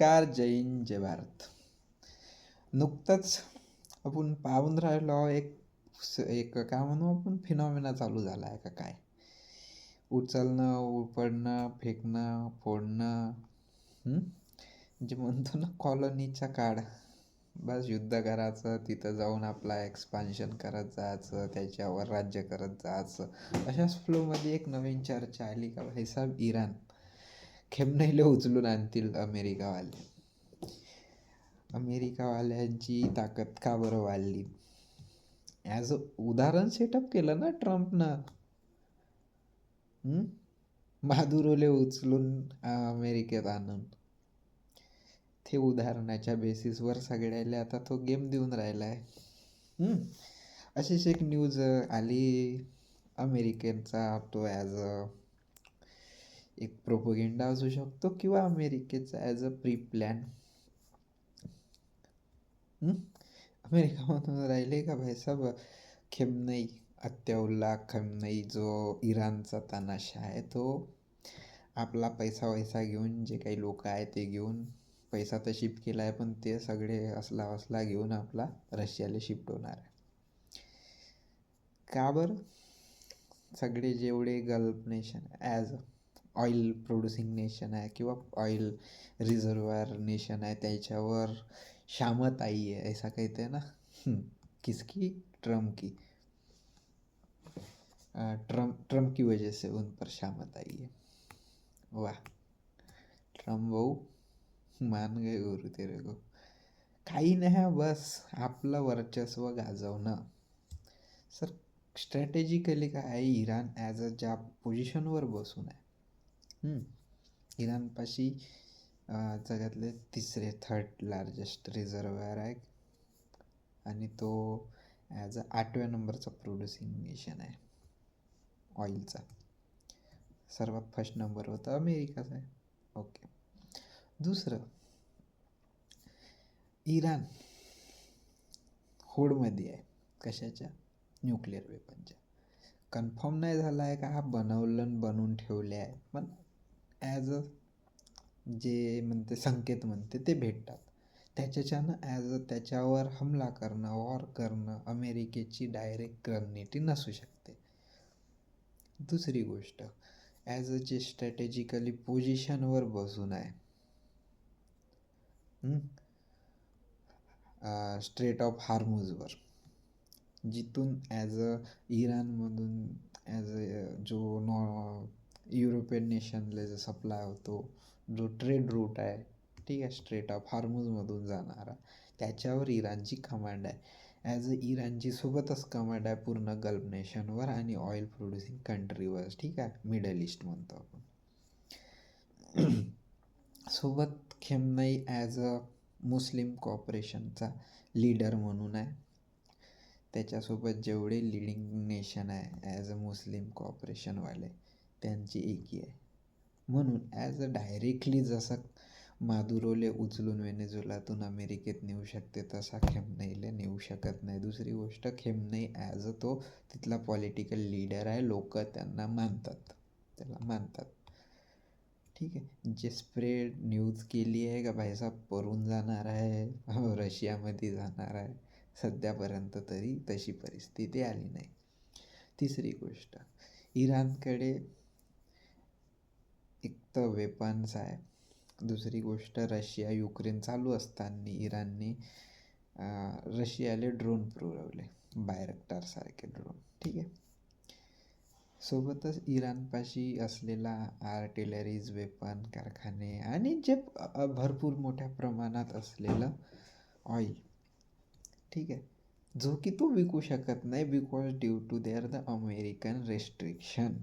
नमस्कार, जय हिंद, जय भारत. नुकतंच आपण पाहून राहिलो एक काय म्हणू आपण फिनॉमिना चालू झाला आहे का काय. उचलणं, उपडणं, फेकणं, फोडणं. जे म्हणतो ना कॉलनीचा काळ. बस युद्ध करायचं, तिथं जाऊन आपला एक्सपान्शन करत जायचं, त्याच्यावर राज्य करत जायचं. अशाच फ्लोमध्ये एक नवीन चर्चा आली का भाई साहेब इराण खेमनईले उचलून आणतील अमेरिकावाले. अमेरिकावाल्यांची ताकद का बरं वाढली. ॲज अ उदाहरण सेटअप केलं ना ट्रम्पनं. मादुरोले उचलून अमेरिकेत आणून ते उदाहरणाच्या बेसिसवर सगळ्याला आता तो गेम देऊन राहिला आहे. अशीच एक न्यूज आली. अमेरिकेचा तो ॲज अ एक प्रोपोगेंडा असू शकतो किंवा अमेरिकेचा as a pre plan. America म्हणून राहिले का भाई साहेब खेमनई, अत्याउल्ला खेमनई जो इराणचा तानाशा आहे, तो आपला पैसा घेऊन, जे काही लोक आहे ते घेऊन, पैसा तर शिफ्ट केला आहे पण ते सगळे असला घेऊन आपला रशियाला शिफ्ट होणार आहे. का बरं. सगळे जेवढे gulf nation as oil producing nation आहे किंवा ऑइल रिझर्वायर नेशन आहे, त्याच्यावर शामत आई है ऐसा कहते हैं ना. किसकी? ट्रम्प की. ट्रम्प की वजह से उन पर शामत आई है. वाह ट्रम्प भाऊ, मान गए गुरु तेरे को. काही नाही, बस आपलं वर्चस्व गाजवणं. सर स्ट्रॅटेजिकली काय आहे, इराण ॲज अ ज्या पोझिशनवर बसून आहे. इराणपाशी जगातले थर्ड लार्जेस्ट रिझर्वायर आहे आणि तो ॲज अ 8व्या नंबरचा प्रोड्युसिंग नेशन आहे ऑइलचा. सर्वात फर्स्ट नंबरवर तर अमेरिकाचा आहे. ओके. दुसरं, इराण होडमध्ये आहे. कशाच्या? न्यूक्लिअर वेपनच्या. कन्फर्म नाही झाला आहे का हा बनवून ठेवले आहे, पण ॲज अ जे म्हणते संकेत म्हणते ते भेटतात. त्याच्यानं ॲज अ त्याच्यावर हमला करणं, वॉर करणं अमेरिकेची डायरेक्ट रणनीती नसू शकते. दुसरी गोष्ट, ॲज अ जे स्ट्रॅटेजिकली पोझिशनवर बसून आहे, स्ट्रेट ऑफ हार्मुजवर, जिथून ॲज अ इराणमधून ॲज अ जो युरोपियन नेशनला जो सप्लाय होतो, जो ट्रेड रूट आहे, ठीक आहे, स्ट्रेट ऑफ हार्मुजमधून जाणारा, त्याच्यावर इराणची कमांड आहे. ॲज अ इराणची सोबतच कमांड आहे पूर्ण गल्फ नेशनवर आणि ऑइल प्रोड्युसिंग कंट्रीवर, ठीक आहे, मिडल ईस्ट म्हणतो आपण. सोबत खेमनई ॲज अ मुस्लिम कॉपरेशनचा लीडर म्हणून आहे. त्याच्यासोबत जेवढे लिडिंग नेशन आहे ॲज अ मुस्लिम कॉपरेशनवाले, त्यांची एकी आहे. म्हणून ॲज अ डायरेक्टली जसं मादुरोले उचलून वेनेझुएलातून अमेरिकेत नेऊ शकते, तसा खेमनईला नेऊ शकत नाही. दुसरी गोष्ट, खेमनई ॲज अ तो तिथला पॉलिटिकल लीडर आहे, लोक त्याला मानतात. ठीक आहे. जे स्प्रेड न्यूज केली आहे का भाई साहेब पळून जाणार आहे, रशियामध्ये जाणार आहे, सध्यापर्यंत तरी तशी परिस्थिती आली नाही. तिसरी गोष्ट, इराणकडे एक तर वेपन्स आहे. दुसरी गोष्ट, रशिया युक्रेन चालू असताना इराणने रशियाला ड्रोन पुरवले, बायरक्टार सारखे ड्रोन, ठीक आहे. सोबतच इराणपाशी असलेला आर्टिलरीज वेपन कारखाने आणि जे भरपूर मोठ्या प्रमाणात असलेलं ऑइल, ठीक आहे, जो की तो विकू शकत नाही because due to their the American restriction.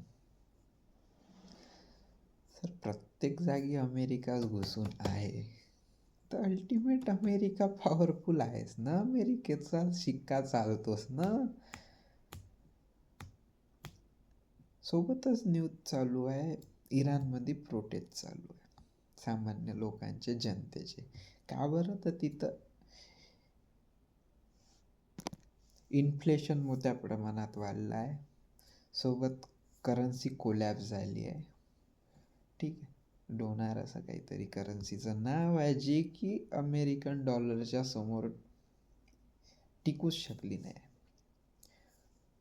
तर प्रत्येक जागी अमेरिकाच घुसून आहे, तर अल्टिमेट अमेरिका पॉवरफुल आहेच ना, अमेरिकेचा शिक्का चालतोच ना. सोबतच न्यूज चालू आहे, इराणमध्ये प्रोटेस्ट चालू आहे सामान्य लोकांचे, जनतेचे. का बरं? तर तिथं इन्फ्लेशन मोठ्या प्रमाणात वाढलं आहे. सोबत करन्सी कोलॅप्स झाली आहे, ठीक आहे. डोनार असं काहीतरी करन्सीचं नाव आहे, जे की अमेरिकन डॉलरच्या समोर टिकूच शकली नाही.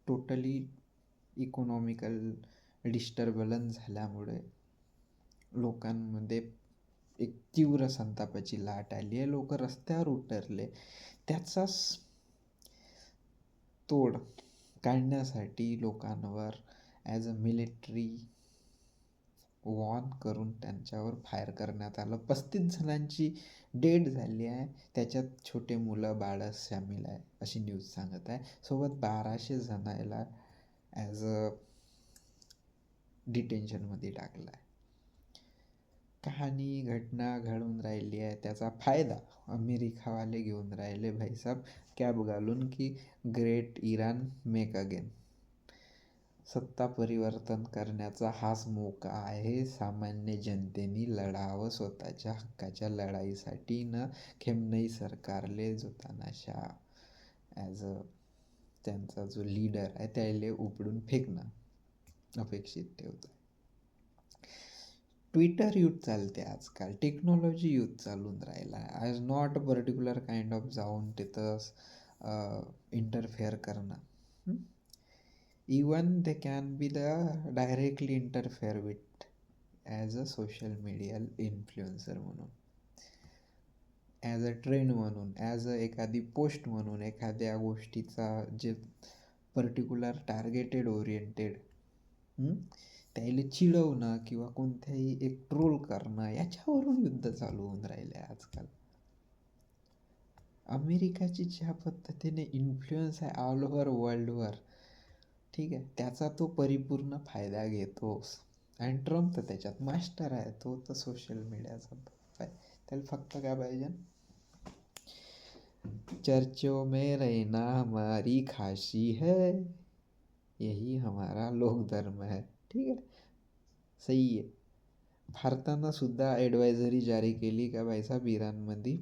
टोटली इकॉनॉमिकल डिस्टर्बन्स झाल्यामुळे लोकांमध्ये एक तीव्र संतापाची लाट आली आहे. लोक रस्त्यावर उतरले. त्याचाच तोड काढण्यासाठी लोकांवर ॲज अ मिलिटरी वॉर्न करून त्यांच्यावर फायर करण्यात आलं. 35 जणांची डेड झाली आहे, त्याच्यात छोटे मुलं बाळं सामील आहे अशी न्यूज सांगत आहे. सोबत 1200 जणाला ॲज अ डिटेन्शनमध्ये टाकलं आहे. कहाणी घटना घडून राहिली आहे, त्याचा फायदा अमेरिकावाले घेऊन राहिले भाईसाब कॅब घालून की ग्रेट इराण मेक अगेन. सत्ता परिवर्तन करण्याचा हाच मौका आहे. सामान्य जनतेने लढावं स्वतःच्या हक्काच्या लढाईसाठी, न खेमनई सरकारले जो तानाशा ॲज अ त्यांचा जो लीडर आहे त्याला उपडून फेकणं अपेक्षित ठेवतं. ट्विटर यूथ चालते आजकाल, टेक्नॉलॉजी यूथ चालून राहिला आहे. As not a particular kind of जाऊन तिथं इंटरफेअर करणं. Even they can be the directly interfere with as a social media influencer म्हणून, ॲज अ ट्रेंड म्हणून, ॲज अ एखादी पोस्ट म्हणून, एखाद्या गोष्टीचा जे पर्टिक्युलर टार्गेटेड ओरिएंटेड त्याला चिडवणं किंवा कोणत्याही एक ट्रोल करणं, याच्यावरून युद्ध चालू होऊन राहिले आजकाल. अमेरिकाची ज्या पद्धतीने इन्फ्लुएन्स आहे ऑल ओव्हर वर्ल्डवर, ठीक आहे, त्याचा तो परिपूर्ण फायदा घेतोस. आणि ट्रम्प तर त्याच्यात मास्टर आहे, तो तर सोशल मीडियाचा आहे. त्याला फक्त काय पाहिजे, चर्चों में रहना हमारी खासी है, यही हमारा लोक धर्म है. ठीक आहे, सही आहे. भारतानं सुद्धा ॲडवायझरी जारी केली का भाईसाहेब इराणमध्ये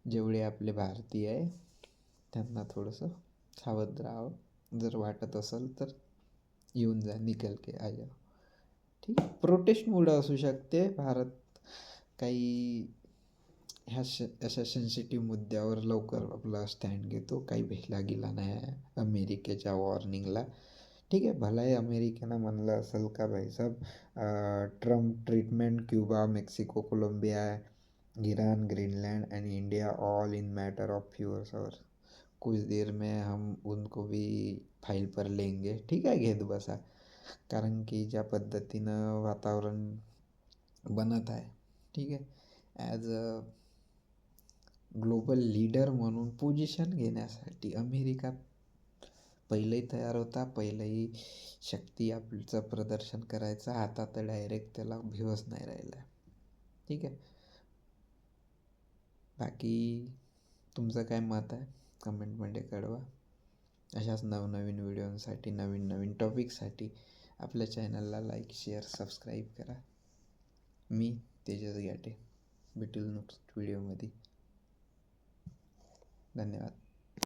जेवढे आपले भारतीय आहे त्यांना थोडंसं सावध राहावं. जर वाटत असेल तर येऊन जा, निकल के आ जाओ. ठीक आहे, प्रोटेस्ट मुळे असू शकते. भारत काही अशा सेन्सिटिव्ह मुद्द्यावर लवकर आपला स्टँड घेतो, काही भेटला गेला नाही आहे अमेरिकेच्या वॉर्निंगला. ठीक आहे, भलाही अमेरिकेनं म्हणलं असेल का भाईसाहेब Trump treatment Cuba, Mexico, Colombia, Iran, Greenland and India all in matter of few hours, कुछ देर में हम उनको भी फाइल पर लेंगे. ठीक आहे, घेत बसा. कारण की ज्या पद्धतीनं वातावरण बनत आहे, ठीक आहे, ॲज अ ग्लोबल लीडर म्हणून पोझिशन घेण्यासाठी अमेरिका पहिलंही तयार होता, पहिलंही शक्ती आपलं प्रदर्शन करायचा. आता तर डायरेक्ट त्याला भिवच नाही राहिला. ठीक आहे, बाकी तुमचं काय मत आहे कमेंटमध्ये कळवा. अशाच नवनवीन व्हिडिओंसाठी, नवीन नवीन टॉपिकसाठी आपल्या चॅनलला लाईक, शेअर, सबस्क्राईब करा. मी तेजस घाटे, भेटू नेक्स्ट व्हिडिओमध्ये. धन्यवाद.